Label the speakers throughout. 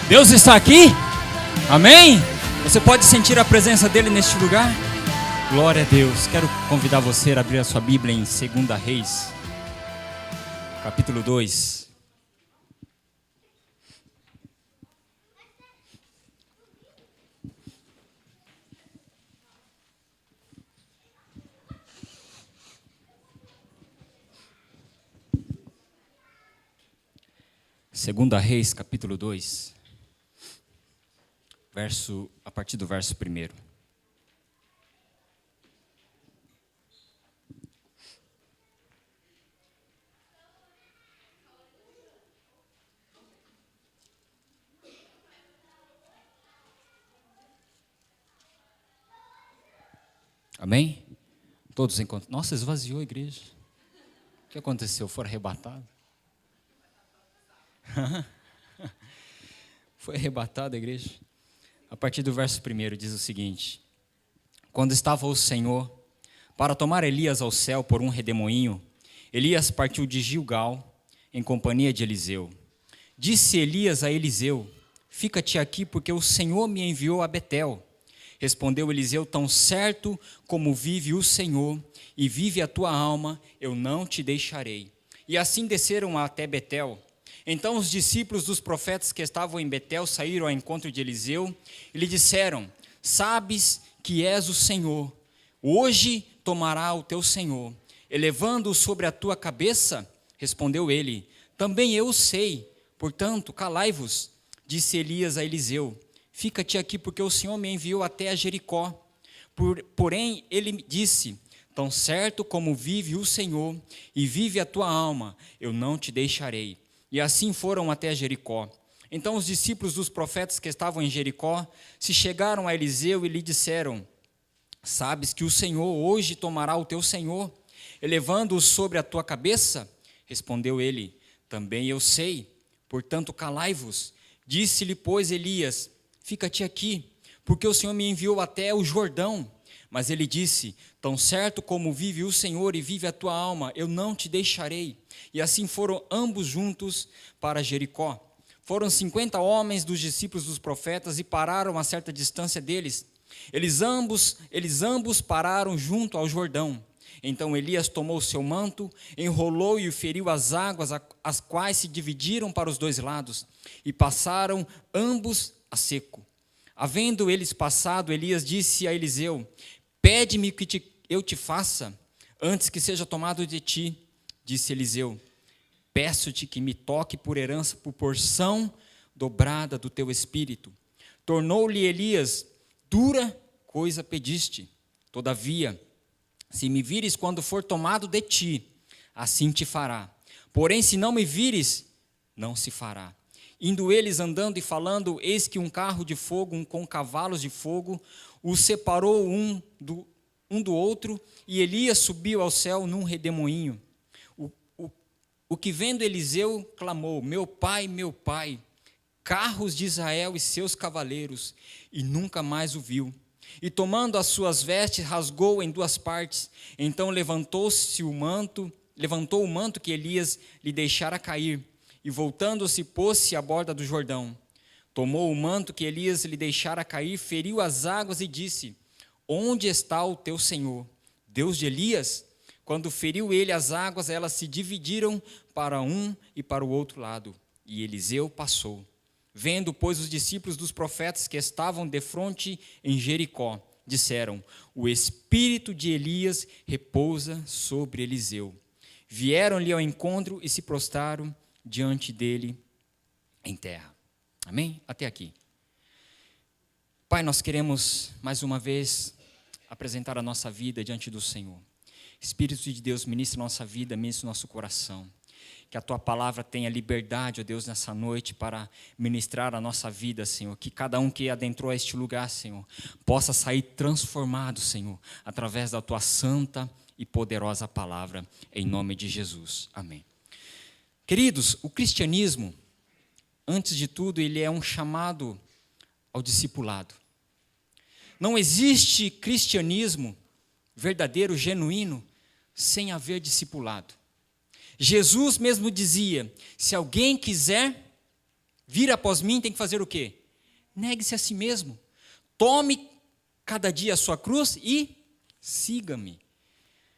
Speaker 1: Deus está aqui? Amém? Você pode sentir a presença dele neste lugar? Glória a Deus. Quero convidar você a abrir a sua Bíblia em 2 Reis, capítulo 2. Segunda Reis, capítulo 2, a partir do verso 1. Amém? Todos encontram. Nossa, esvaziou a igreja. O que aconteceu? Foram arrebatados? Foi arrebatada a igreja. A partir do verso 1 diz o seguinte: quando estava o Senhor para tomar Elias ao céu por um redemoinho, Elias partiu de Gilgal em companhia de Eliseu. Disse Elias a Eliseu: fica-te aqui, porque o Senhor me enviou a Betel. Respondeu Eliseu: tão certo como vive o Senhor e vive a tua alma, eu não te deixarei. E assim desceram até Betel. Então os discípulos dos profetas que estavam em Betel saíram ao encontro de Eliseu e lhe disseram: sabes que és o Senhor, hoje tomará o teu Senhor, elevando-o sobre a tua cabeça? Respondeu ele: também eu sei, portanto calai-vos. Disse Elias a Eliseu: fica-te aqui, porque o Senhor me enviou até a Jericó. Porém ele disse: tão certo como vive o Senhor e vive a tua alma, eu não te deixarei. E assim foram até Jericó. Então os discípulos dos profetas que estavam em Jericó se chegaram a Eliseu e lhe disseram: sabes que o Senhor hoje tomará o teu Senhor, elevando-o sobre a tua cabeça? Respondeu ele: também eu sei, portanto calai-vos. Disse-lhe, pois, Elias: fica-te aqui, porque o Senhor me enviou até o Jordão. Mas ele disse: tão certo como vive o Senhor e vive a tua alma, eu não te deixarei. E assim foram ambos juntos para Jericó. Foram 50 homens dos discípulos dos profetas e pararam a certa distância deles. Eles ambos pararam junto ao Jordão. Então Elias tomou o seu manto, enrolou e o feriu as águas, as quais se dividiram para os dois lados, e passaram ambos a seco. Havendo eles passado, Elias disse a Eliseu: pede-me que eu te faça, antes que seja tomado de ti. Disse Eliseu: peço-te que me toque por herança, por porção dobrada do teu espírito. Tornou-lhe Elias: dura coisa pediste. Todavia, se me vires quando for tomado de ti, assim te fará. Porém, se não me vires, não se fará. Indo eles andando e falando, eis que um carro de fogo, com cavalos de fogo, os separou um do outro, e Elias subiu ao céu num redemoinho. O que vendo Eliseu clamou: meu pai, carros de Israel e seus cavaleiros, e nunca mais o viu. E tomando as suas vestes, rasgou em duas partes. Então levantou o manto que Elias lhe deixara cair, e voltando-se, pôs-se à borda do Jordão. Tomou o manto que Elias lhe deixara cair, feriu as águas e disse: onde está o teu Senhor, Deus de Elias? Quando feriu ele as águas, elas se dividiram para um e para o outro lado, e Eliseu passou. Vendo, pois, os discípulos dos profetas que estavam defronte em Jericó, disseram: o espírito de Elias repousa sobre Eliseu. Vieram-lhe ao encontro e se prostraram diante dele em terra. Amém? Até aqui. Pai, nós queremos mais uma vez apresentar a nossa vida diante do Senhor. Espírito de Deus, ministra nossa vida, ministra nosso coração. Que a Tua palavra tenha liberdade, ó Deus, nessa noite para ministrar a nossa vida, Senhor. Que cada um que adentrou a este lugar, Senhor, possa sair transformado, Senhor, através da Tua santa e poderosa palavra, em nome de Jesus. Amém. Queridos, o cristianismo, antes de tudo, ele é um chamado ao discipulado. Não existe cristianismo verdadeiro, genuíno, sem haver discipulado. Jesus mesmo dizia: se alguém quiser vir após mim, tem que fazer o quê? Negue-se a si mesmo. Tome cada dia a sua cruz e siga-me.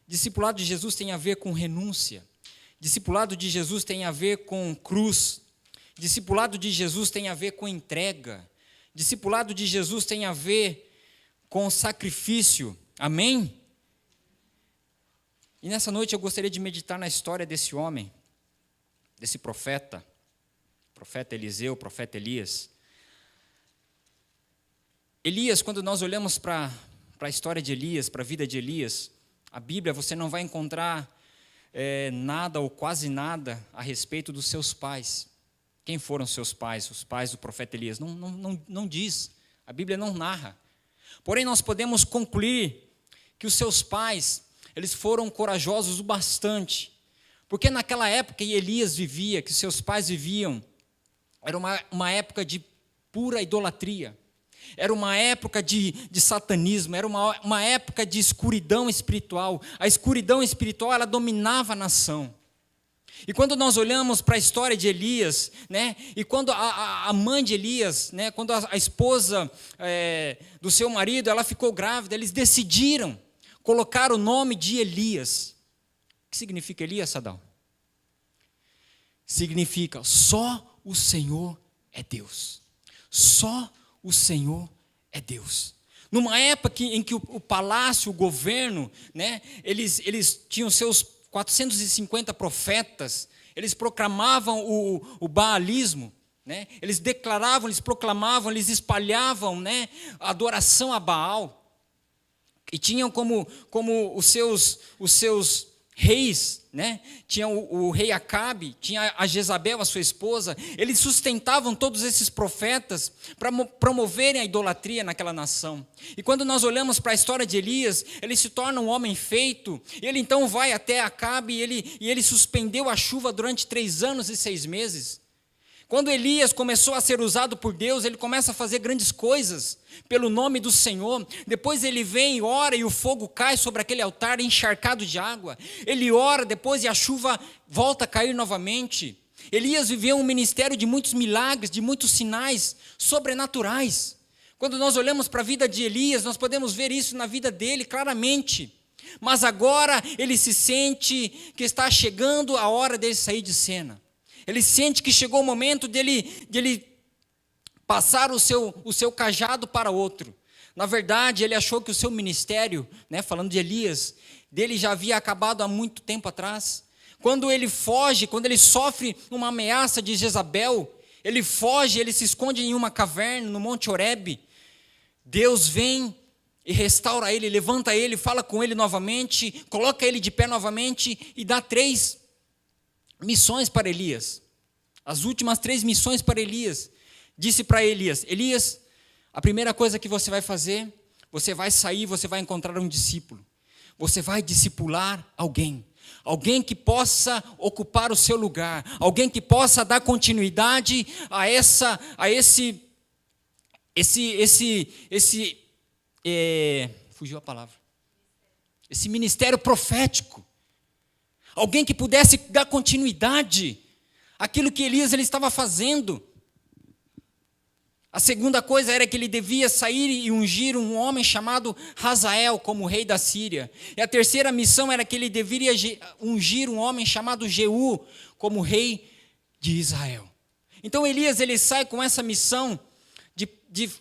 Speaker 1: Discipulado de Jesus tem a ver com renúncia. Discipulado de Jesus tem a ver com cruz. Discipulado de Jesus tem a ver com entrega. Discipulado de Jesus tem a ver com sacrifício. Amém? E nessa noite eu gostaria de meditar na história desse homem, desse profeta Eliseu, profeta Elias. Elias, quando nós olhamos para a história de Elias, para a vida de Elias, a Bíblia, você não vai encontrar nada ou quase nada a respeito dos seus pais. Quem foram seus pais, os pais do profeta Elias? Não diz, a Bíblia não narra. Porém, nós podemos concluir que os seus pais, eles foram corajosos o bastante, porque naquela época que Elias vivia, que seus pais viviam, era uma época de pura idolatria, era uma época de satanismo, era uma época de escuridão espiritual. A escuridão espiritual, ela dominava a nação. E quando nós olhamos para a história de Elias, né, e quando a mãe de Elias, né, quando a esposa do seu marido, ela ficou grávida, eles decidiram colocar o nome de Elias. O que significa Elias, Sadal? Significa só o Senhor é Deus. Só o Senhor é Deus. Numa época em que o palácio, o governo, né, eles tinham seus 450 profetas, eles proclamavam o baalismo, né, eles declaravam, eles proclamavam, eles espalhavam, né, a adoração a Baal. E tinham como os seus reis, né? Tinha o rei Acabe, tinha a Jezabel, a sua esposa. Eles sustentavam todos esses profetas para promoverem a idolatria naquela nação. E quando nós olhamos para a história de Elias, ele se torna um homem feito. Ele então vai até Acabe e ele suspendeu a chuva durante 3 anos e 6 meses. Quando Elias começou a ser usado por Deus, ele começa a fazer grandes coisas pelo nome do Senhor. Depois ele vem e ora e o fogo cai sobre aquele altar encharcado de água. Ele ora depois e a chuva volta a cair novamente. Elias viveu um ministério de muitos milagres, de muitos sinais sobrenaturais. Quando nós olhamos para a vida de Elias, nós podemos ver isso na vida dele claramente. Mas agora ele se sente que está chegando a hora dele sair de cena. Ele sente que chegou o momento dele passar o seu cajado para outro. Na verdade, ele achou que o seu ministério, né, falando de Elias, dele já havia acabado há muito tempo atrás. Quando ele foge, quando ele sofre uma ameaça de Jezabel, ele foge, ele se esconde em uma caverna no Monte Horebe. Deus vem e restaura ele, levanta ele, fala com ele novamente, coloca ele de pé novamente e dá 3 missões para Elias, as últimas 3 missões para Elias. Disse para Elias: Elias, a primeira coisa que você vai fazer, você vai sair, você vai encontrar um discípulo, você vai discipular alguém que possa ocupar o seu lugar, alguém que possa dar continuidade a fugiu a palavra, esse ministério profético. Alguém que pudesse dar continuidade àquilo que Elias ele estava fazendo. A segunda coisa era que ele devia sair e ungir um homem chamado Hazael como rei da Síria. E a terceira missão era que ele deveria ungir um homem chamado Jeú como rei de Israel. Então Elias ele sai com essa missão de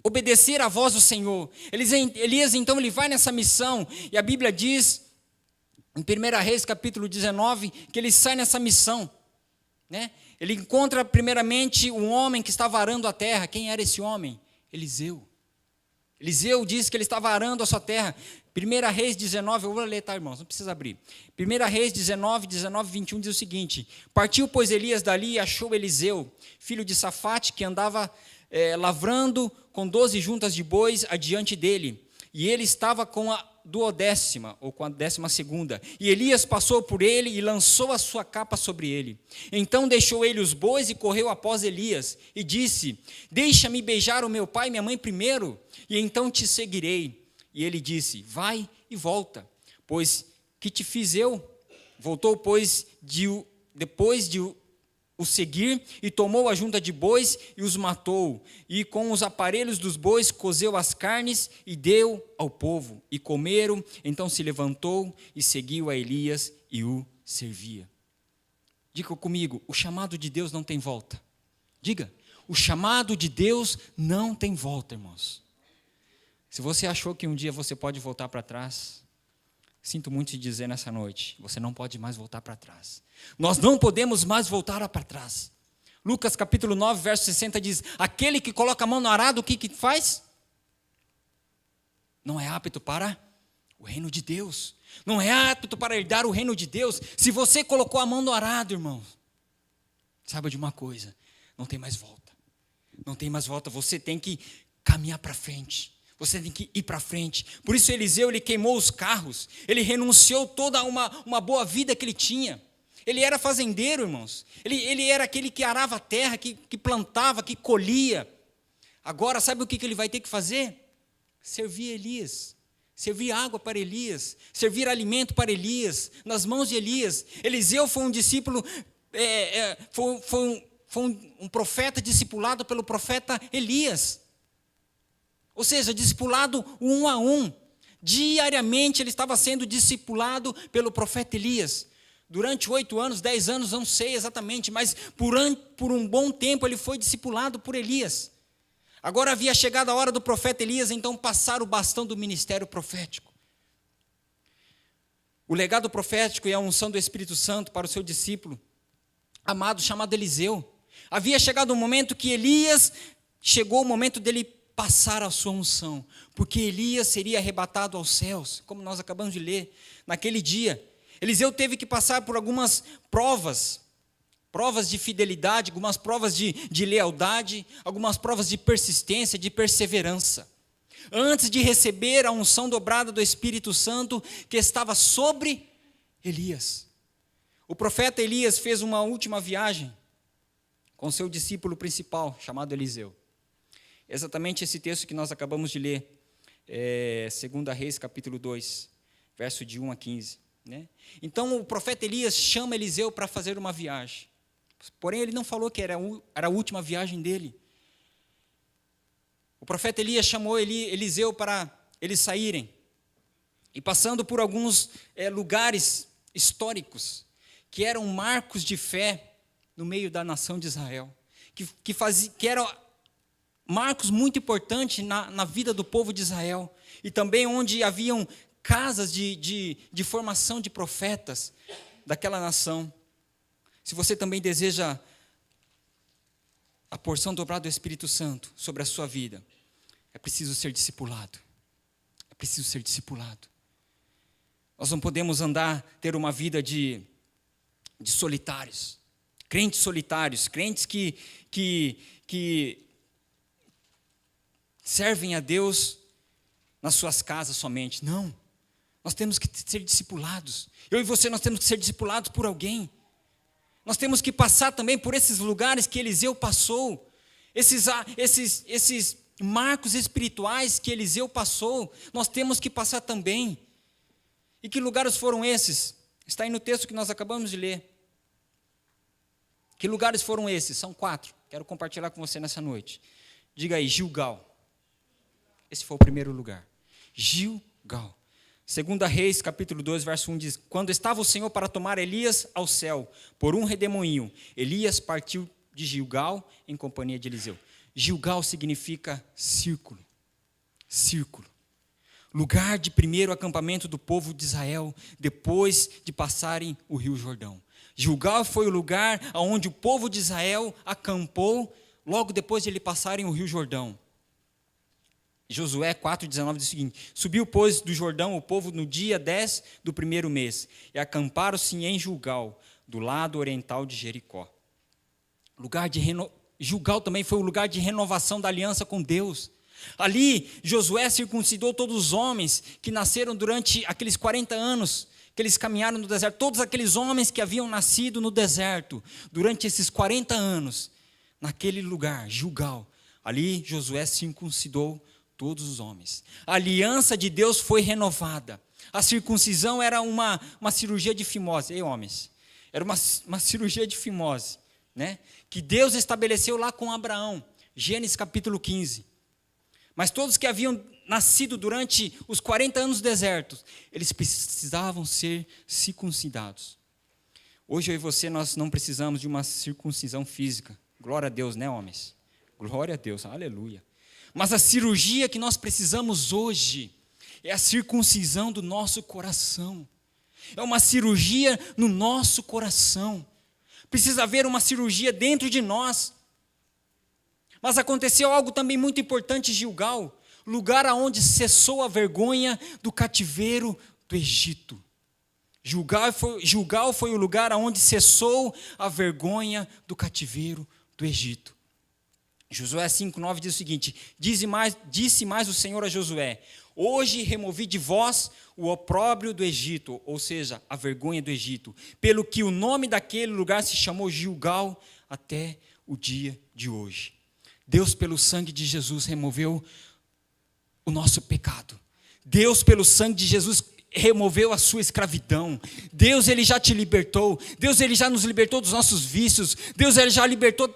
Speaker 1: obedecer à voz do Senhor. Elias então ele vai nessa missão e a Bíblia diz em 1 Reis, capítulo 19, que ele sai nessa missão, né? Ele encontra primeiramente um homem que estava arando a terra. Quem era esse homem? Eliseu. Eliseu diz que ele estava arando a sua terra. 1 Reis 19, eu vou ler, tá, irmãos? Não precisa abrir. 1 Reis 19, 21 diz o seguinte: Partiu, pois, Elias dali e achou Eliseu, filho de Safate, que andava lavrando com 12 juntas de bois adiante dele. E ele estava com a 12ª, ou com a 12ª. E Elias passou por ele e lançou a sua capa sobre ele. Então deixou ele os bois e correu após Elias. E disse: Deixa-me beijar o meu pai e minha mãe primeiro, e então te seguirei. E ele disse: Vai e volta, pois que te fiz eu? Voltou, pois, depois de o seguir, e tomou a junta de bois e os matou, e com os aparelhos dos bois cozeu as carnes e deu ao povo, e comeram. Então se levantou e seguiu a Elias e o servia. Diga comigo, o chamado de Deus não tem volta. Diga, o chamado de Deus não tem volta, irmãos. Se você achou que um dia você pode voltar para trás, sinto muito te dizer nessa noite, você não pode mais voltar para trás. Nós não podemos mais voltar para trás. Lucas capítulo 9, verso 60 diz, aquele que coloca a mão no arado, o que faz? Não é apto para o reino de Deus. Não é apto para herdar o reino de Deus. Se você colocou a mão no arado, irmão, saiba de uma coisa, não tem mais volta. Não tem mais volta, você tem que caminhar para frente. Você tem que ir para frente. Por isso Eliseu, ele queimou os carros. Ele renunciou toda uma boa vida que ele tinha. Ele era fazendeiro, irmãos. Ele era aquele que arava a terra, que plantava, que colhia. Agora, sabe o que ele vai ter que fazer? Servir Elias. Servir água para Elias. Servir alimento para Elias. Nas mãos de Elias. Eliseu foi um discípulo, foi um profeta discipulado pelo profeta Elias. Ou seja, discipulado um a um. Diariamente ele estava sendo discipulado pelo profeta Elias. Durante 8 anos, 10 anos, não sei exatamente, mas por um bom tempo ele foi discipulado por Elias. Agora havia chegado a hora do profeta Elias, então, passar o bastão do ministério profético. O legado profético e a unção do Espírito Santo para o seu discípulo amado, chamado Eliseu. Havia chegado o momento que Elias, chegou o momento dele passar a sua unção, porque Elias seria arrebatado aos céus, como nós acabamos de ler, naquele dia. Eliseu teve que passar por algumas provas de fidelidade, algumas provas de lealdade, algumas provas de persistência, de perseverança, antes de receber a unção dobrada do Espírito Santo que estava sobre Elias. O profeta Elias fez uma última viagem com seu discípulo principal, chamado Eliseu. Exatamente esse texto que nós acabamos de ler, 2 Reis, capítulo 2, verso de 1 a 15. Né? Então, o profeta Elias chama Eliseu para fazer uma viagem. Porém, ele não falou que era a última viagem dele. O profeta Elias chamou Eliseu para eles saírem. E passando por alguns lugares históricos, que eram marcos de fé no meio da nação de Israel. Que eram marcos muito importantes na vida do povo de Israel, e também onde haviam casas de formação de profetas daquela nação. Se você também deseja a porção dobrada do Espírito Santo sobre a sua vida, é preciso ser discipulado. É preciso ser discipulado. Nós não podemos ter uma vida de solitários, crentes que servem a Deus nas suas casas somente. Não, nós temos que ser discipulados. Eu e você, nós temos que ser discipulados por alguém. Nós temos que passar também por esses lugares que Eliseu passou, esses marcos espirituais que Eliseu passou, nós temos que passar também. E que lugares foram esses? Está aí no texto que nós acabamos de ler. Que lugares foram esses? São 4. Quero compartilhar com você nessa noite. Diga aí, Gilgal. Esse foi o primeiro lugar. Gilgal. 2 Reis, capítulo 2, verso 1 diz: quando estava o Senhor para tomar Elias ao céu, por um redemoinho, Elias partiu de Gilgal em companhia de Eliseu. Gilgal significa círculo. Círculo. Lugar de primeiro acampamento do povo de Israel, depois de passarem o rio Jordão. Gilgal foi o lugar onde o povo de Israel acampou, logo depois de eles passarem o rio Jordão. Josué 4,19 diz o seguinte: subiu, pois, do Jordão o povo no dia 10 do primeiro mês, e acamparam-se em Gilgal, do lado oriental de Jericó. Gilgal também foi o lugar de renovação da aliança com Deus. Ali, Josué circuncidou todos os homens que nasceram durante aqueles 40 anos, que eles caminharam no deserto. Todos aqueles homens que haviam nascido no deserto, durante esses 40 anos, naquele lugar, Gilgal. Ali, Josué circuncidou todos os homens. A aliança de Deus foi renovada. A circuncisão era uma cirurgia de fimose. Ei, homens, era uma cirurgia de fimose. né, que Deus estabeleceu lá com Abraão, Gênesis capítulo 15. Mas todos que haviam nascido durante os 40 anos do deserto, eles precisavam ser circuncidados. Hoje eu e você, nós não precisamos de uma circuncisão física. Glória a Deus, né, homens? Glória a Deus, aleluia. Mas a cirurgia que nós precisamos hoje é a circuncisão do nosso coração. É uma cirurgia no nosso coração. Precisa haver uma cirurgia dentro de nós. Mas aconteceu algo também muito importante em Gilgal, lugar aonde cessou a vergonha do cativeiro do Egito. Gilgal foi o lugar aonde cessou a vergonha do cativeiro do Egito. Josué 5,9 diz o seguinte: disse mais o Senhor a Josué: hoje removi de vós o opróbrio do Egito, ou seja, a vergonha do Egito, pelo que o nome daquele lugar se chamou Gilgal até o dia de hoje. Deus, pelo sangue de Jesus, removeu o nosso pecado. Deus, pelo sangue de Jesus, removeu a sua escravidão. Deus, Ele já te libertou. Deus, Ele já nos libertou dos nossos vícios. Deus, Ele já libertou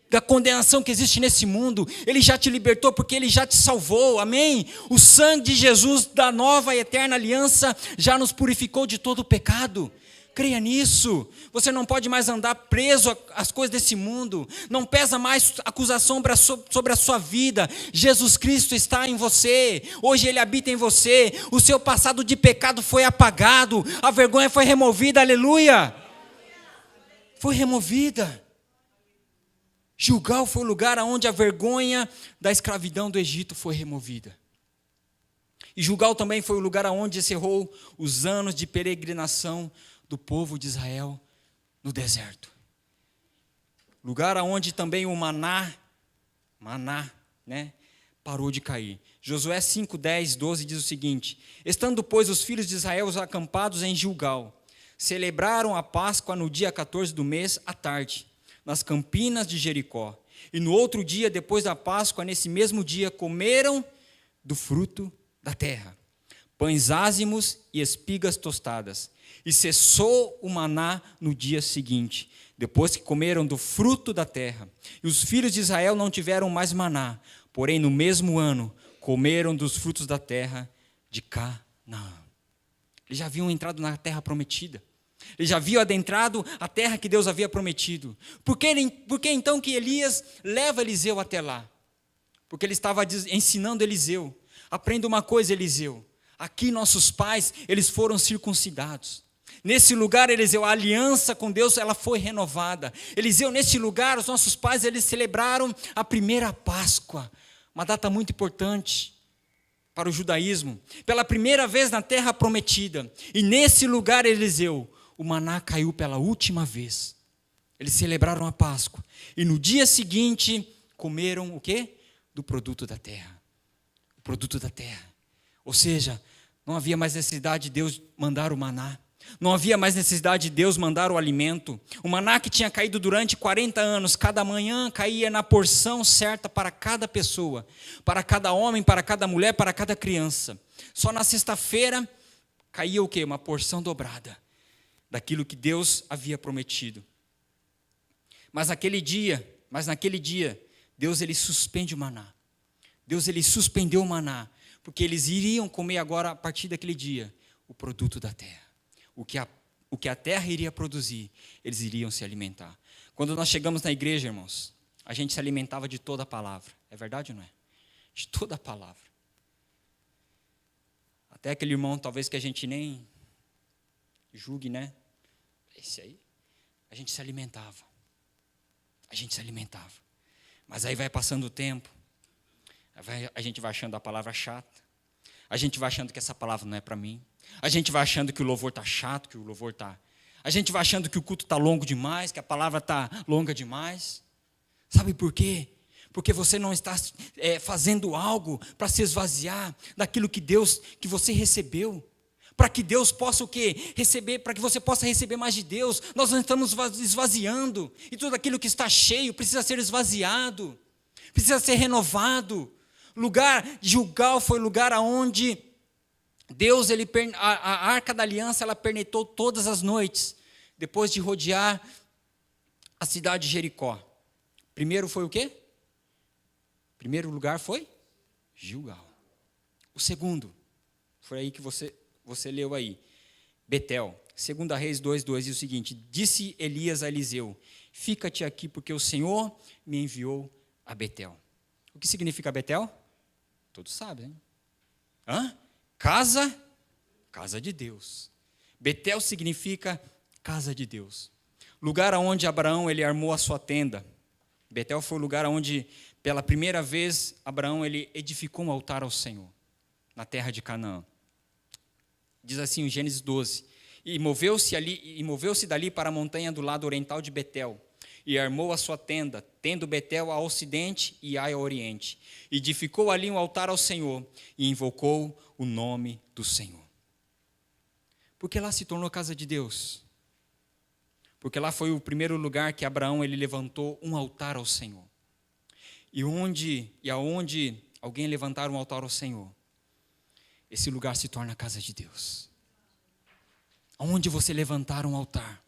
Speaker 1: da condenação que existe nesse mundo. Ele já te libertou porque Ele já te salvou, amém? O sangue de Jesus da nova e eterna aliança já nos purificou de todo o pecado. Creia nisso. Você não pode mais andar preso às coisas desse mundo. Não pesa mais acusação sobre a sua vida. Jesus Cristo está em você. Hoje Ele habita em você. O seu passado de pecado foi apagado. A vergonha foi removida, aleluia. Foi removida. Gilgal foi o lugar onde a vergonha da escravidão do Egito foi removida. E Gilgal também foi o lugar onde encerrou os anos de peregrinação do povo de Israel no deserto. Lugar onde também o maná, parou de cair. Josué 5, 10, 12 diz o seguinte: estando, pois, os filhos de Israel acampados em Gilgal, celebraram a Páscoa no dia 14 do mês, à tarde, nas campinas de Jericó. E no outro dia, depois da Páscoa, nesse mesmo dia, comeram do fruto da terra, pães ázimos e espigas tostadas. E cessou o maná no dia seguinte, depois que comeram do fruto da terra. E os filhos de Israel não tiveram mais maná, porém no mesmo ano comeram dos frutos da terra de Canaã. Eles já haviam entrado na terra prometida. Eles já haviam adentrado a terra que Deus havia prometido. Por que então que Elias leva Eliseu até lá? Porque ele estava ensinando Eliseu. Aprenda uma coisa, Eliseu. Aqui nossos pais, eles foram circuncidados. Nesse lugar, Eliseu, a aliança com Deus, ela foi renovada. Eliseu, nesse lugar, os nossos pais, eles celebraram a primeira Páscoa. Uma data muito importante para o judaísmo. Pela primeira vez na terra prometida. E nesse lugar, Eliseu, o maná caiu pela última vez. Eles celebraram a Páscoa. E no dia seguinte, comeram o quê? Do produto da terra. O produto da terra. Ou seja, não havia mais necessidade de Deus mandar o maná. Não havia mais necessidade de Deus mandar o alimento. O maná que tinha caído durante 40 anos, cada manhã caía na porção certa para cada pessoa. Para cada homem, para cada mulher, para cada criança. Só na sexta-feira caía o quê? Uma porção dobrada daquilo que Deus havia prometido. Mas naquele dia, Deus ele suspende o maná. Deus ele suspendeu o maná. Porque eles iriam comer agora, a partir daquele dia, o produto da terra. O que a terra iria produzir, eles iriam se alimentar. Quando nós chegamos na igreja, irmãos, a gente se alimentava de toda a palavra. É verdade ou não é? De toda a palavra. Até aquele irmão, talvez que a gente nem julgue, né? Esse aí, a gente se alimentava. A gente se alimentava. Mas aí vai passando o tempo. A gente vai achando a palavra chata. A gente vai achando que essa palavra não é para mim. A gente vai achando que o louvor está chato, que o louvor está... A gente vai achando que o culto está longo demais, que a palavra está longa demais. Sabe por quê? Porque você não está fazendo algo para se esvaziar daquilo que você recebeu. Para que Deus possa o quê? Receber, para que você possa receber mais de Deus. Nós não estamos esvaziando. E tudo aquilo que está cheio precisa ser esvaziado. Precisa ser renovado. Lugar de Gilgal foi o lugar onde Deus, a arca da aliança, ela pernetou todas as noites, depois de rodear a cidade de Jericó. Primeiro foi o quê? Primeiro lugar foi Gilgal. O segundo, foi aí que você leu aí, Betel. 2 Reis 2:2 diz o seguinte: disse Elias a Eliseu: fica-te aqui, porque o Senhor me enviou a Betel. O que significa Betel? Todos sabem, hein? Casa de Deus. Betel significa casa de Deus. Lugar onde Abraão ele armou a sua tenda. Betel foi o lugar onde, pela primeira vez, Abraão ele edificou um altar ao Senhor, na terra de Canaã. Diz assim, em Gênesis 12: e moveu-se dali para a montanha do lado oriental de Betel, e armou a sua tenda, tendo Betel a ocidente e Ai a oriente. E edificou ali um altar ao Senhor, e invocou o nome do Senhor. Porque lá se tornou casa de Deus. Porque lá foi o primeiro lugar que Abraão ele levantou um altar ao Senhor. E aonde alguém levantar um altar ao Senhor, esse lugar se torna a casa de Deus. Onde você levantar um altar,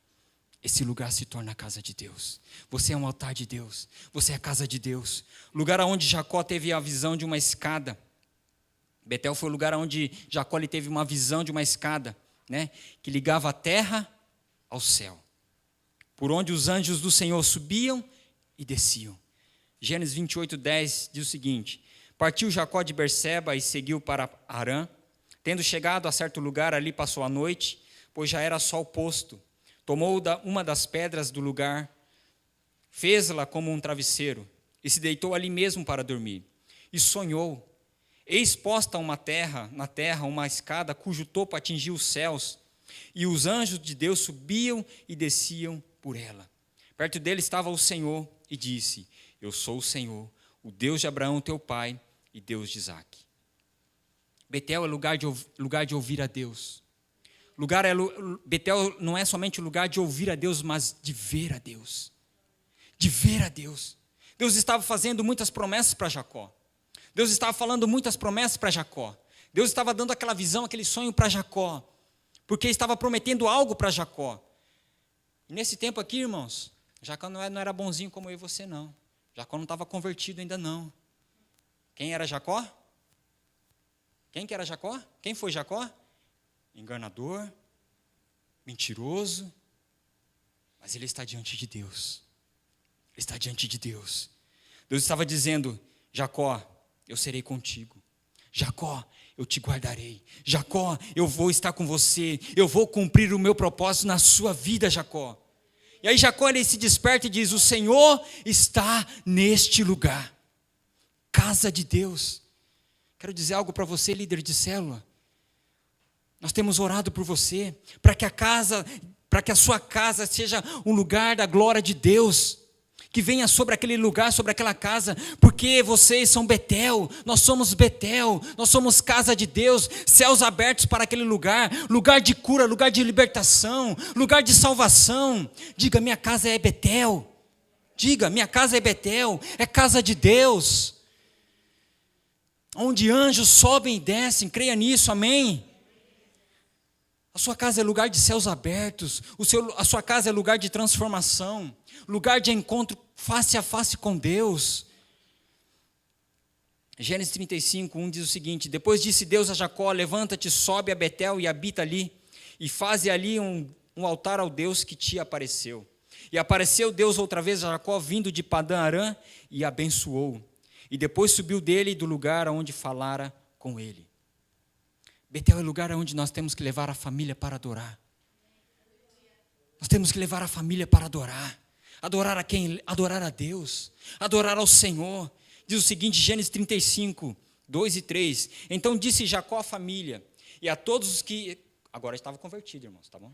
Speaker 1: esse lugar se torna a casa de Deus. Você é um altar de Deus. Você é a casa de Deus. Lugar onde Jacó teve a visão de uma escada. Betel foi o lugar onde Jacó ele teve uma visão de uma escada, né, que ligava a terra ao céu, por onde os anjos do Senhor subiam e desciam. Gênesis 28:10 diz o seguinte: partiu Jacó de Berseba e seguiu para Harã. Tendo chegado a certo lugar, ali passou a noite, pois já era sol posto. Tomou uma das pedras do lugar, fez-la como um travesseiro, e se deitou ali mesmo para dormir. E sonhou: eis posta na terra uma escada cujo topo atingia os céus, e os anjos de Deus subiam e desciam por ela. Perto dele estava o Senhor, e disse: eu sou o Senhor, o Deus de Abraão teu pai, e Deus de Isaque. Betel é lugar de ouvir a Deus. Betel não é somente o lugar de ouvir a Deus, mas de ver a Deus. De ver a Deus. Deus estava fazendo muitas promessas para Jacó. Deus estava falando muitas promessas para Jacó. Deus estava dando aquela visão, aquele sonho para Jacó, porque estava prometendo algo para Jacó. E nesse tempo aqui, irmãos, Jacó não era bonzinho como eu e você, não. Jacó não estava convertido ainda, não. Quem era Jacó? Quem que era Jacó? Quem foi Jacó? Enganador, mentiroso, mas ele está diante de Deus. Ele está diante de Deus. Deus estava dizendo: Jacó, eu serei contigo. Jacó, eu te guardarei. Jacó, eu vou estar com você. Eu vou cumprir o meu propósito na sua vida, Jacó. E aí Jacó ele se desperta e diz: o Senhor está neste lugar. Casa de Deus. Quero dizer algo para você, líder de célula. Nós temos orado por você, para que a sua casa seja um lugar da glória de Deus, que venha sobre aquele lugar, sobre aquela casa, porque vocês são Betel, nós somos Betel, nós somos casa de Deus, céus abertos para aquele lugar, lugar de cura, lugar de libertação, lugar de salvação. Diga: minha casa é Betel. Diga: minha casa é Betel, é casa de Deus, onde anjos sobem e descem. Creia nisso, amém? A sua casa é lugar de céus abertos, a sua casa é lugar de transformação, lugar de encontro face a face com Deus. Gênesis 35:1 diz o seguinte: depois disse Deus a Jacó: levanta-te, sobe a Betel e habita ali, e faze ali um altar ao Deus que te apareceu. E apareceu Deus outra vez a Jacó vindo de Padã Arã, e abençoou. E depois subiu dele do lugar onde falara com ele. Betel é o lugar onde nós temos que levar a família para adorar. Nós temos que levar a família para adorar. Adorar a quem? Adorar a Deus. Adorar ao Senhor. Diz o seguinte, Gênesis 35:2-3. Então disse Jacó à família, e a todos os que... Agora estava convertido, irmãos, tá bom?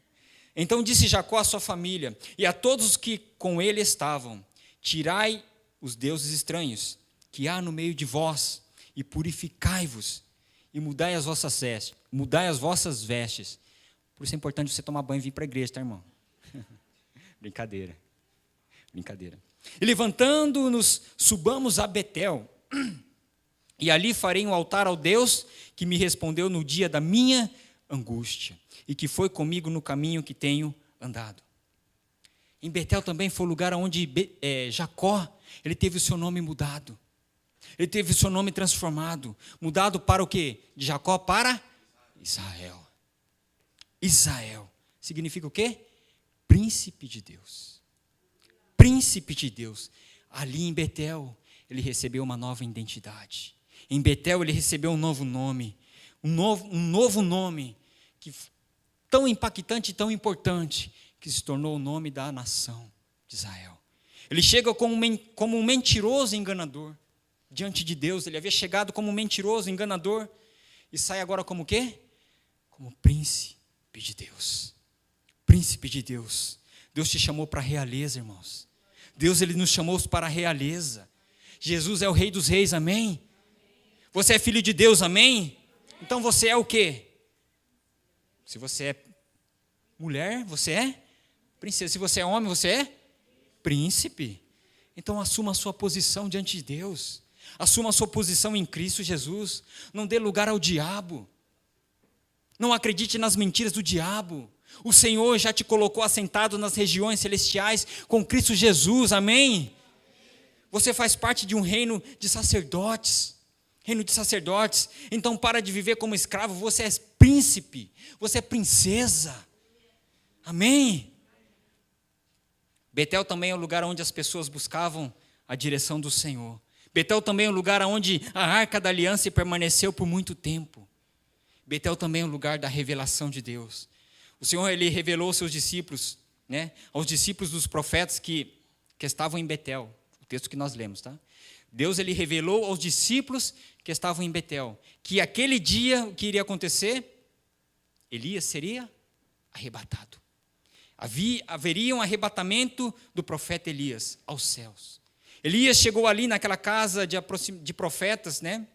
Speaker 1: Então disse Jacó à sua família, e a todos os que com ele estavam: tirai os deuses estranhos que há no meio de vós, e purificai-vos, e mudai as vossas vestes. Por isso é importante você tomar banho e vir para a igreja, tá, irmão? Brincadeira. E levantando-nos, subamos a Betel, e ali farei um altar ao Deus que me respondeu no dia da minha angústia, e que foi comigo no caminho que tenho andado. Em Betel também foi o lugar onde Jacó, ele teve o seu nome mudado. Ele teve o seu nome transformado. Mudado para o quê? De Jacó para Israel. Israel. Significa o quê? Príncipe de Deus. Príncipe de Deus. Ali em Betel, ele recebeu uma nova identidade. Em Betel, ele recebeu um novo nome. Um novo nome, tão impactante e tão importante, que se tornou o nome da nação de Israel. Ele chega como um mentiroso enganador. Diante de Deus, ele havia chegado como um mentiroso enganador. E sai agora como o quê? Como príncipe de Deus. Príncipe de Deus. Deus te chamou para a realeza, irmãos. Deus, ele nos chamou para a realeza. Jesus é o Rei dos Reis, amém? Você é filho de Deus, amém? Então você é o quê? Se você é mulher, você é princesa. Se você é homem, você é príncipe. Então assuma a sua posição diante de Deus. Assuma a sua posição em Cristo Jesus. Não dê lugar ao diabo. Não acredite nas mentiras do diabo. O Senhor já te colocou assentado nas regiões celestiais com Cristo Jesus, amém? Você faz parte de um reino de sacerdotes. Reino de sacerdotes. Então para de viver como escravo. Você é príncipe. Você é princesa. Amém? Betel também é o lugar onde as pessoas buscavam a direção do Senhor. Betel também é o lugar onde a arca da aliança permaneceu por muito tempo. Betel também é o lugar da revelação de Deus. O Senhor, ele revelou aos seus discípulos, né, aos discípulos dos profetas que estavam em Betel. O texto que nós lemos, tá? Deus, ele revelou aos discípulos que estavam em Betel que aquele dia, o que iria acontecer? Elias seria arrebatado. Haveria um arrebatamento do profeta Elias aos céus. Elias chegou ali naquela casa de profetas, né?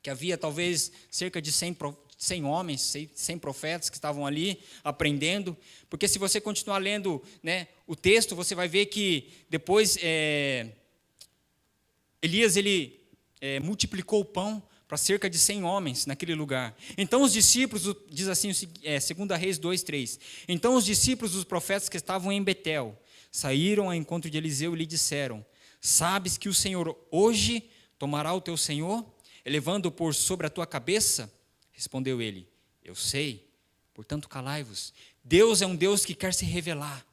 Speaker 1: Que havia talvez cerca de 100 homens, 100 profetas que estavam ali aprendendo. Porque se você continuar lendo, né, o texto, você vai ver que depois Elias ele multiplicou o pão para cerca de 100 homens naquele lugar. Então os discípulos, diz assim, 2 Reis 2:3. Então os discípulos dos profetas que estavam em Betel saíram ao encontro de Eliseu e lhe disseram: sabes que o Senhor hoje tomará o teu Senhor, elevando-o por sobre a tua cabeça? Respondeu ele: eu sei, portanto calai-vos. Deus é um Deus que quer se revelar.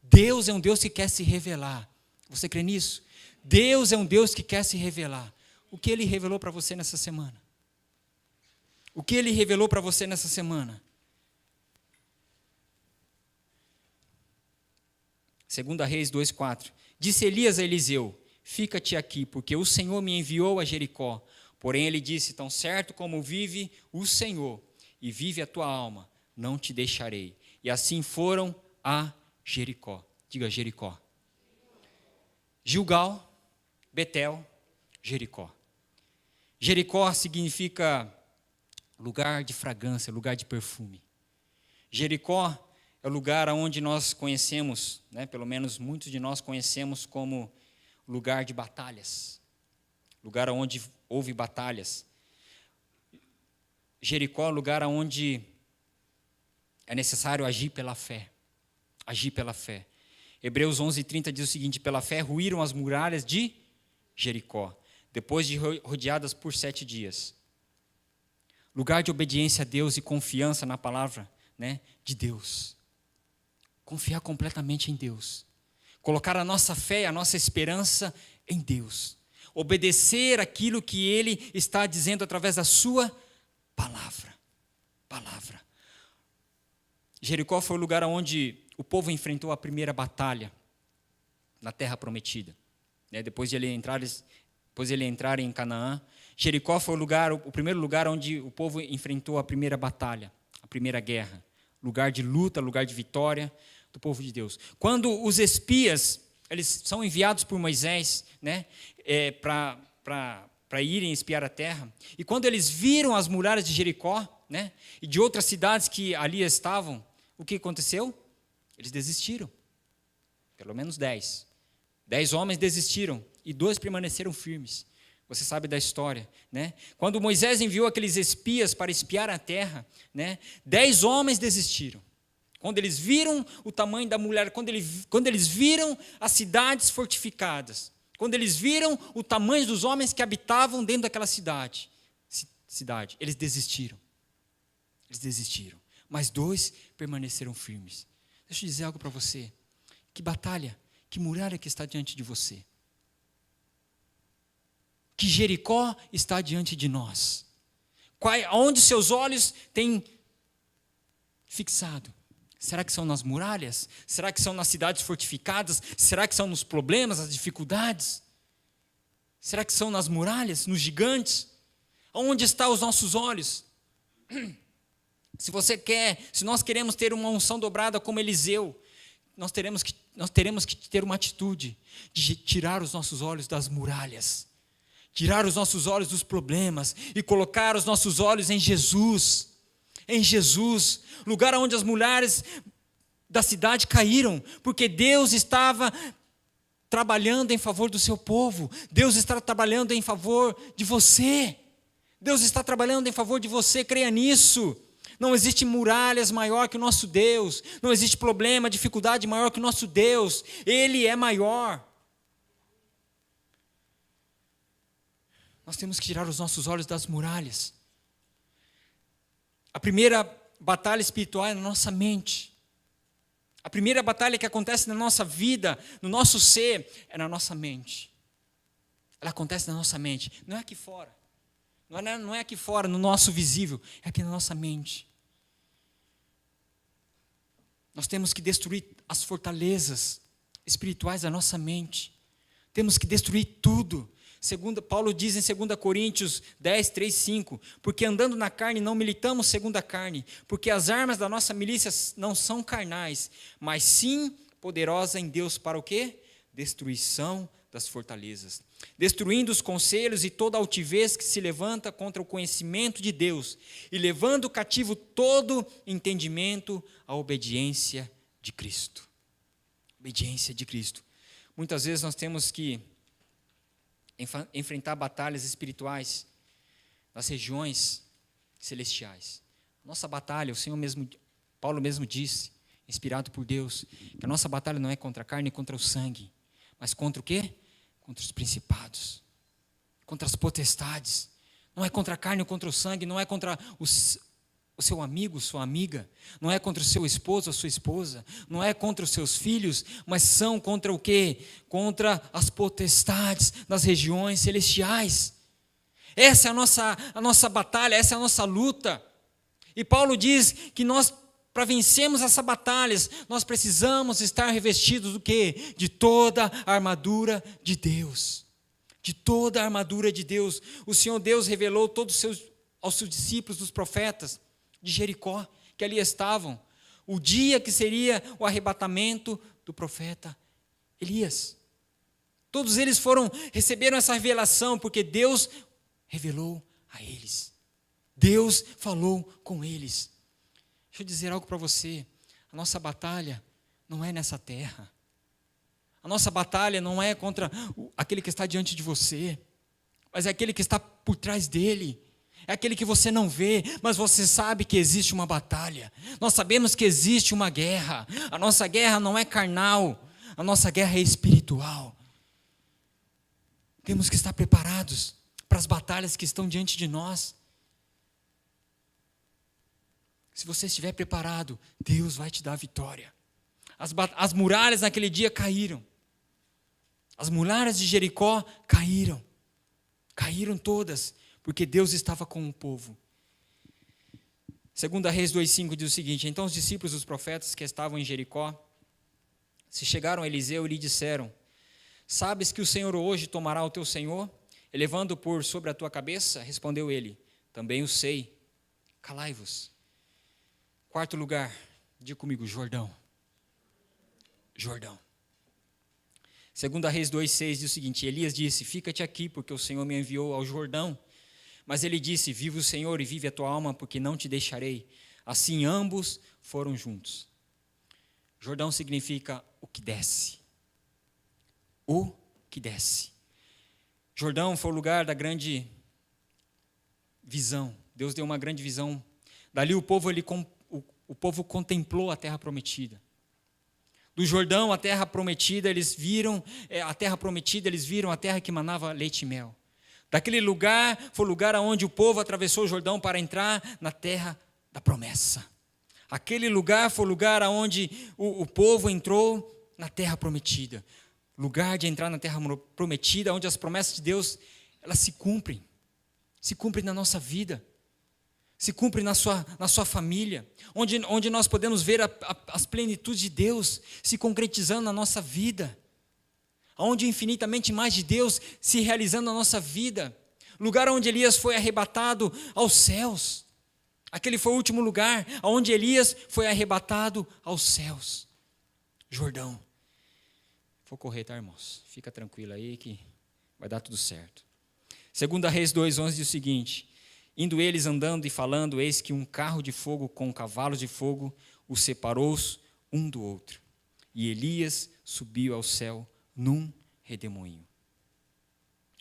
Speaker 1: Deus é um Deus que quer se revelar. Você crê nisso? Deus é um Deus que quer se revelar. O que Ele revelou para você nessa semana? O que Ele revelou para você nessa semana? 2 Reis 2:4. Disse Elias a Eliseu: fica-te aqui, porque o Senhor me enviou a Jericó. Porém ele disse: tão certo como vive o Senhor, e vive a tua alma, não te deixarei. E assim foram a Jericó. Diga Jericó. Gilgal, Betel, Jericó. Jericó significa lugar de fragrância, lugar de perfume. Jericó é o lugar onde nós conhecemos, né, pelo menos muitos de nós conhecemos como lugar de batalhas. Lugar onde houve batalhas. Jericó é o lugar onde é necessário agir pela fé. Agir pela fé. Hebreus 11:30 diz o seguinte: pela fé ruíram as muralhas de Jericó, depois de rodeadas por 7 dias. Lugar de obediência a Deus e confiança na palavra, né, de Deus. Confiar completamente em Deus. Colocar a nossa fé, a nossa esperança em Deus. Obedecer aquilo que Ele está dizendo através da sua palavra. Palavra. Jericó foi o lugar onde o povo enfrentou a primeira batalha na terra prometida. Depois de ele entrar em Canaã, Jericó foi o primeiro lugar onde o povo enfrentou a primeira batalha, a primeira guerra. Lugar de luta, lugar de vitória do povo de Deus. Quando os espias, eles são enviados por Moisés, né, para irem espiar a terra, e quando eles viram as muralhas de Jericó, né, e de outras cidades que ali estavam, o que aconteceu? Eles desistiram. Pelo menos 10. 10 homens desistiram e 2 permaneceram firmes. Você sabe da história, né? Quando Moisés enviou aqueles espias para espiar a terra, né, 10 homens desistiram. Quando eles viram o tamanho da mulher, quando eles viram as cidades fortificadas, quando eles viram o tamanho dos homens que habitavam dentro daquela cidade, eles desistiram. Eles desistiram. Mas 2 permaneceram firmes. Deixa eu dizer algo para você. Que batalha, que muralha que está diante de você. Que Jericó está diante de nós. Onde seus olhos têm fixado? Será que são nas muralhas? Será que são nas cidades fortificadas? Será que são nos problemas, as dificuldades? Será que são nas muralhas, nos gigantes? Onde estão os nossos olhos? Se nós queremos ter uma unção dobrada como Eliseu, nós teremos que ter uma atitude de tirar os nossos olhos das muralhas, tirar os nossos olhos dos problemas e colocar os nossos olhos em Jesus. Em Jesus, lugar onde as mulheres da cidade caíram, porque Deus estava trabalhando em favor do seu povo. Deus está trabalhando em favor de você. Deus está trabalhando em favor de você, creia nisso. Não existe muralhas maior que o nosso Deus. Não existe problema, dificuldade maior que o nosso Deus. Ele é maior. Nós temos que tirar os nossos olhos das muralhas. A primeira batalha espiritual é na nossa mente. A primeira batalha que acontece na nossa vida, no nosso ser, é na nossa mente. Ela acontece na nossa mente. Não é aqui fora. Não é aqui fora, no nosso visível. É aqui na nossa mente. Nós temos que destruir as fortalezas espirituais da nossa mente. Temos que destruir tudo. Paulo diz em 2 Coríntios 10, 3, 5, porque andando na carne não militamos segundo a carne, porque as armas da nossa milícia não são carnais, mas sim poderosas em Deus para o quê? Destruição das fortalezas, destruindo os conselhos e toda altivez que se levanta contra o conhecimento de Deus, e levando cativo todo entendimento à obediência de Cristo. Obediência de Cristo. Muitas vezes nós temos que enfrentar batalhas espirituais nas regiões celestiais. Nossa batalha, Paulo mesmo disse, inspirado por Deus, que a nossa batalha não é contra a carne e contra o sangue, mas contra o quê? Contra os principados, contra as potestades. Não é contra a carne ou contra o sangue, não é contra o seu amigo, sua amiga, não é contra o seu esposo ou sua esposa, não é contra os seus filhos, mas são contra o quê? Contra as potestades das regiões celestiais. Essa é a nossa batalha, essa é a nossa luta. E Paulo diz que nós, para vencermos essas batalhas, nós precisamos estar revestidos do quê? De toda a armadura de Deus. De toda a armadura de Deus. O Senhor Deus revelou aos seus discípulos, os profetas de Jericó, que ali estavam, o dia que seria o arrebatamento do profeta Elias. Todos eles receberam essa revelação, porque Deus revelou a eles. Deus falou com eles. Deixa eu dizer algo para você. A nossa batalha não é nessa terra. A nossa batalha não é contra aquele que está diante de você, mas é aquele que está por trás dele. É aquele que você não vê, mas você sabe que existe uma batalha. Nós sabemos que existe uma guerra. A nossa guerra não é carnal, a nossa guerra é espiritual. Temos que estar preparados para as batalhas que estão diante de nós. Se você estiver preparado, Deus vai te dar a vitória. As muralhas naquele dia caíram. As muralhas de Jericó caíram. Caíram todas, porque Deus estava com o povo. 2 Reis 2,5 diz o seguinte: então os discípulos dos profetas que estavam em Jericó se chegaram a Eliseu e lhe disseram: sabes que o Senhor hoje tomará o teu senhor, elevando por sobre a tua cabeça? Respondeu ele: também o sei, calai-vos. Quarto lugar, diga comigo, Jordão. Jordão. 2 Reis 2,6 diz o seguinte: Elias disse: fica-te aqui, porque o Senhor me enviou ao Jordão. Mas ele disse: vive o Senhor e vive a tua alma, porque não te deixarei. Assim ambos foram juntos. Jordão significa o que desce. O que desce. Jordão foi o lugar da grande visão. Deus deu uma grande visão. Dali o o povo contemplou a terra prometida. Do Jordão, a terra prometida, eles viram a terra prometida, eles viram a terra que manava leite e mel. Daquele lugar, foi o lugar onde o povo atravessou o Jordão para entrar na terra da promessa. Aquele lugar foi o lugar onde o povo entrou na terra prometida. Lugar de entrar na terra prometida, onde as promessas de Deus, elas se cumprem na nossa vida, se cumprem na sua família, onde nós podemos ver as plenitudes de Deus se concretizando na nossa vida, onde infinitamente mais de Deus se realizando na nossa vida. Lugar onde Elias foi arrebatado aos céus. Aquele foi o último lugar onde Elias foi arrebatado aos céus. Jordão. Vou correr, tá, irmãos? Fica tranquilo aí que vai dar tudo certo. 2 Reis 2:11 diz o seguinte: indo eles andando e falando, eis que um carro de fogo com cavalos de fogo os separou um do outro. E Elias subiu ao céu num redemoinho.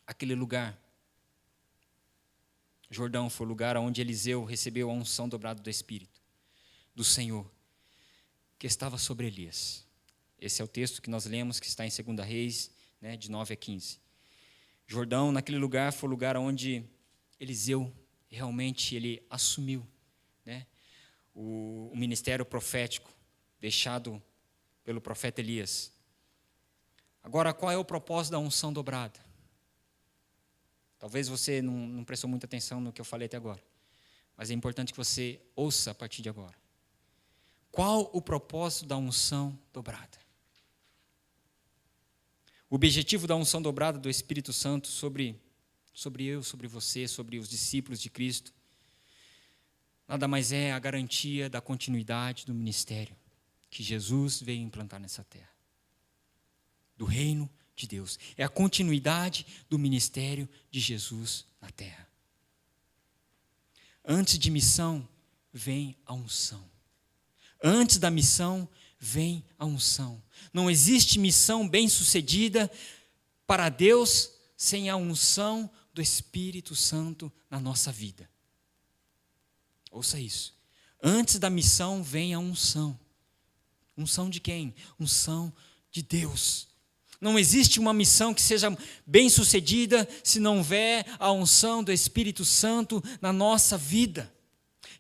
Speaker 1: Aquele lugar, Jordão, foi o lugar onde Eliseu recebeu a unção dobrada do Espírito, do Senhor, que estava sobre Elias. Esse é o texto que nós lemos, que está em 2 Reis, de 9 a 15. Jordão, naquele lugar, foi o lugar onde Eliseu realmente ele assumiu o ministério profético deixado pelo profeta Elias. Agora, qual é o propósito da unção dobrada? Talvez você não prestou muita atenção no que eu falei até agora, mas é importante que você ouça a partir de agora. Qual o propósito da unção dobrada? O objetivo da unção dobrada do Espírito Santo sobre eu, sobre você, sobre os discípulos de Cristo, nada mais é a garantia da continuidade do ministério que Jesus veio implantar nessa terra, do reino de Deus. É a continuidade do ministério de Jesus na terra. Antes de missão, vem a unção. Antes da missão, vem a unção. Não existe missão bem-sucedida para Deus sem a unção do Espírito Santo na nossa vida. Ouça isso. Antes da missão, vem a unção. Unção de quem? Unção de Deus. Não existe uma missão que seja bem-sucedida se não houver a unção do Espírito Santo na nossa vida.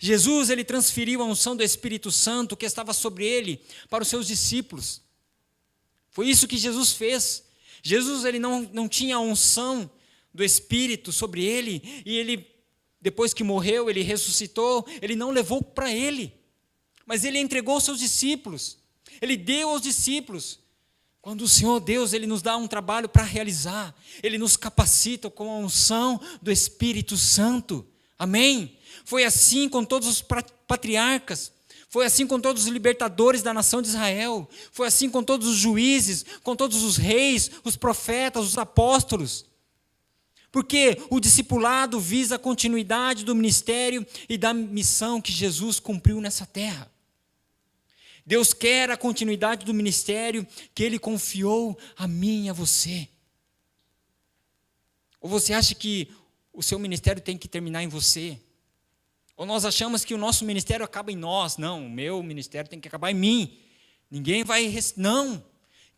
Speaker 1: Jesus, ele transferiu a unção do Espírito Santo que estava sobre ele para os seus discípulos. Foi isso que Jesus fez. Jesus, ele não tinha a unção do Espírito sobre ele, e ele, depois que morreu, ele ressuscitou, ele não levou para ele, mas ele entregou aos seus discípulos, ele deu aos discípulos. Quando o Senhor Deus, ele nos dá um trabalho para realizar, ele nos capacita com a unção do Espírito Santo. Amém? Foi assim com todos os patriarcas, foi assim com todos os libertadores da nação de Israel, foi assim com todos os juízes, com todos os reis, os profetas, os apóstolos. Porque o discipulado visa a continuidade do ministério e da missão que Jesus cumpriu nessa terra. Deus quer a continuidade do ministério que Ele confiou a mim e a você. Ou você acha que o seu ministério tem que terminar em você? Ou nós achamos que o nosso ministério acaba em nós? Não, o meu ministério tem que acabar em mim. Ninguém vai... Não,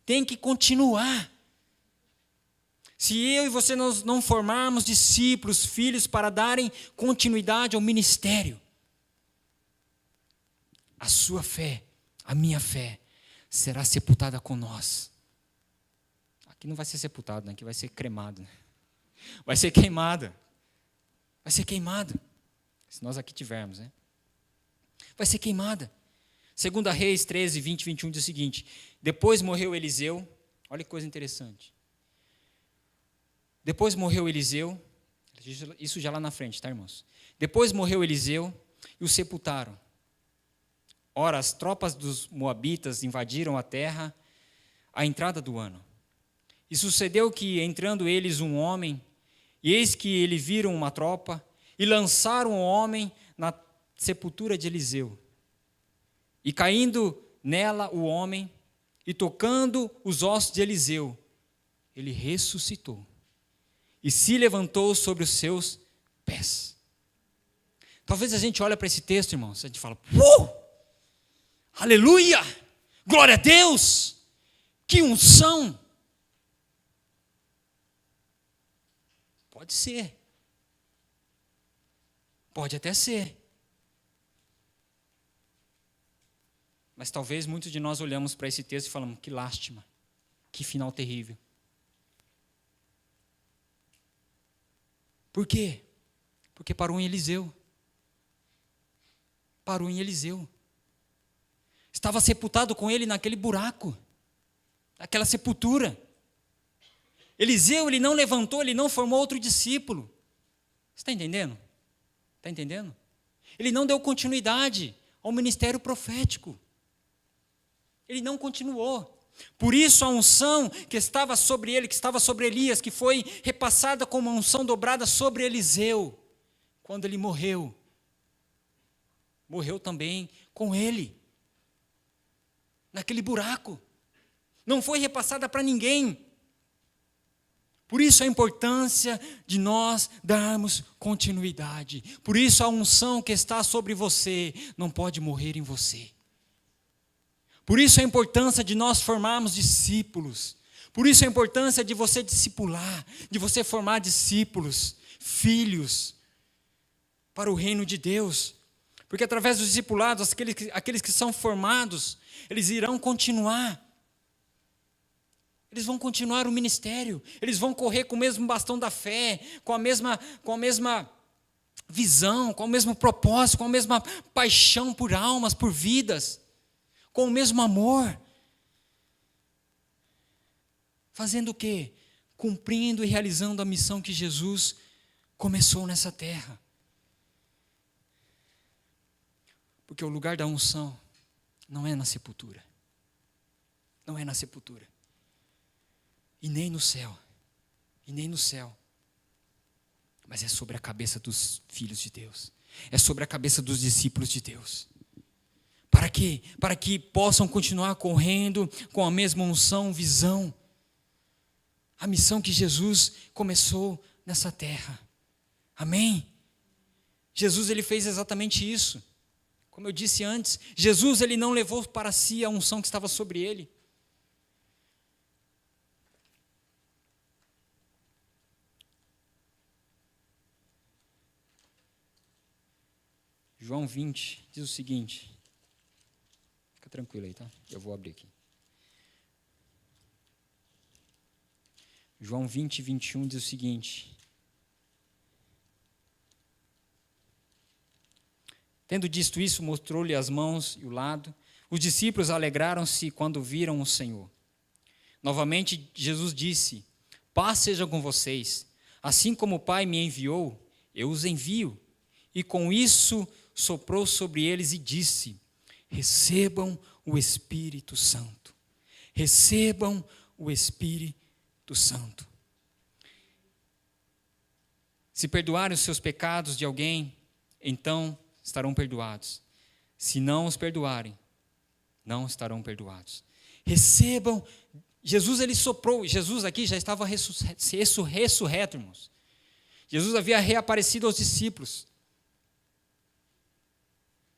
Speaker 1: tem que continuar. Se eu e você não formarmos discípulos, filhos, para darem continuidade ao ministério, a sua fé, a minha fé, será sepultada com nós. Aqui não vai ser sepultado, aqui vai ser cremado. Vai ser queimada. Vai ser queimada. Se nós aqui tivermos, vai ser queimada. 2 Reis 13, 20 e 21 diz o seguinte: depois morreu Eliseu. Olha que coisa interessante. Depois morreu Eliseu. Isso já lá na frente, tá, irmãos? Depois morreu Eliseu e o sepultaram. Ora, as tropas dos moabitas invadiram a terra à entrada do ano. E sucedeu que, entrando eles um homem, e eis que eles viram uma tropa, e lançaram o homem na sepultura de Eliseu. E caindo nela o homem, e tocando os ossos de Eliseu, ele ressuscitou, e se levantou sobre os seus pés. Talvez a gente olhe para esse texto, irmãos, a gente fala, Aleluia! Glória a Deus! Que unção! Pode ser. Pode até ser. Mas talvez muitos de nós olhamos para esse texto e falamos, que lástima, que final terrível. Por quê? Porque parou em Eliseu. Parou em Eliseu. Estava sepultado com ele naquele buraco, naquela sepultura. Eliseu, ele não levantou, ele não formou outro discípulo. Você está entendendo? Está entendendo? Ele não deu continuidade ao ministério profético. Ele não continuou. Por isso a unção que estava sobre ele, que estava sobre Elias, que foi repassada como uma unção dobrada sobre Eliseu, quando ele morreu, morreu também com ele, naquele buraco. Não foi repassada para ninguém. Por isso a importância de nós darmos continuidade. Por isso a unção que está sobre você não pode morrer em você. Por isso a importância de nós formarmos discípulos. Por isso a importância de você discipular, de você formar discípulos, filhos, para o reino de Deus. Porque através dos discipulados, aqueles que são formados, eles irão continuar. Eles vão continuar o ministério. Eles vão correr com o mesmo bastão da fé, com a mesma visão, com o mesmo propósito, com a mesma paixão por almas, por vidas, com o mesmo amor. Fazendo o quê? Cumprindo e realizando a missão que Jesus começou nessa terra. Porque o lugar da unção não é na sepultura. Não é na sepultura. E nem no céu. E nem no céu. Mas é sobre a cabeça dos filhos de Deus. É sobre a cabeça dos discípulos de Deus. Para quê? Para que possam continuar correndo com a mesma unção, visão. A missão que Jesus começou nessa terra. Amém? Jesus, ele fez exatamente isso. Como eu disse antes, Jesus, ele não levou para si a unção que estava sobre ele. João 20 diz o seguinte. Fica tranquilo aí, tá? Eu vou abrir aqui. João 20, 21 diz o seguinte. Tendo dito isso, mostrou-lhe as mãos e o lado. Os discípulos alegraram-se quando viram o Senhor. Novamente, Jesus disse, paz seja com vocês. Assim como o Pai me enviou, eu os envio. E com isso soprou sobre eles e disse, recebam o Espírito Santo. Recebam o Espírito Santo. Se perdoarem os seus pecados de alguém, então estarão perdoados. Se não os perdoarem, não estarão perdoados. Recebam. Jesus, ele soprou. Jesus aqui já estava ressurreto, irmãos. Jesus havia reaparecido aos discípulos.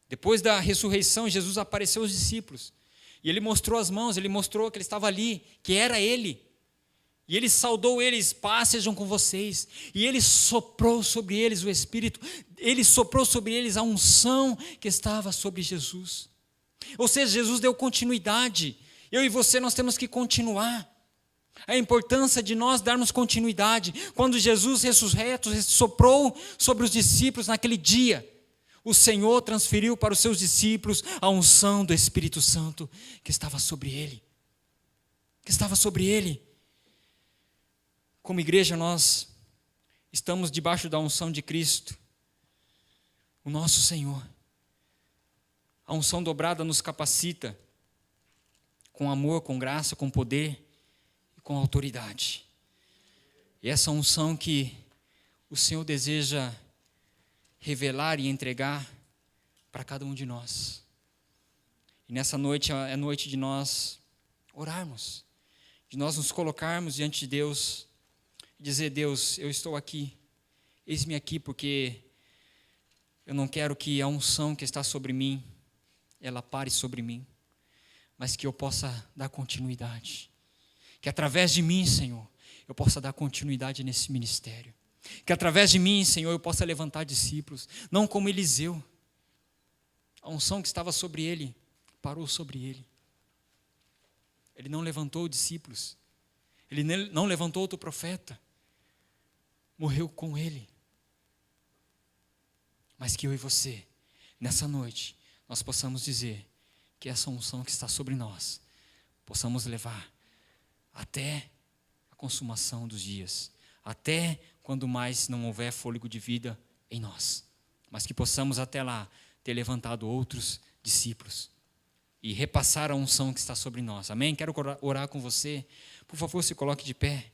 Speaker 1: Depois da ressurreição, Jesus apareceu aos discípulos. E ele mostrou as mãos, ele mostrou que ele estava ali, que era ele. E ele saudou eles, paz sejam com vocês. E ele soprou sobre eles o Espírito. Ele soprou sobre eles a unção que estava sobre Jesus. Ou seja, Jesus deu continuidade. Eu e você, nós temos que continuar. A importância de nós darmos continuidade. Quando Jesus ressurreto soprou sobre os discípulos naquele dia, o Senhor transferiu para os seus discípulos a unção do Espírito Santo que estava sobre ele. Que estava sobre ele. Como igreja, nós estamos debaixo da unção de Cristo, o nosso Senhor. A unção dobrada nos capacita com amor, com graça, com poder e com autoridade. E essa unção que o Senhor deseja revelar e entregar para cada um de nós. E nessa noite é noite de nós orarmos, de nós nos colocarmos diante de Deus e dizer, Deus, eu estou aqui, eis-me aqui porque eu não quero que a unção que está sobre mim, ela pare sobre mim. mas que eu possa dar continuidade. Que através de mim, Senhor, eu possa dar continuidade nesse ministério. Que através de mim, Senhor, eu possa levantar discípulos, não como Eliseu. A unção que estava sobre ele, parou sobre ele. Ele não levantou discípulos. Ele não levantou outro profeta. Morreu com ele. Mas que eu e você, nessa noite, nós possamos dizer que essa unção que está sobre nós, possamos levar até a consumação dos dias, até quando mais não houver fôlego de vida em nós, mas que possamos até lá ter levantado outros discípulos e repassar a unção que está sobre nós. Amém? Quero orar com você. Por favor, se coloque de pé.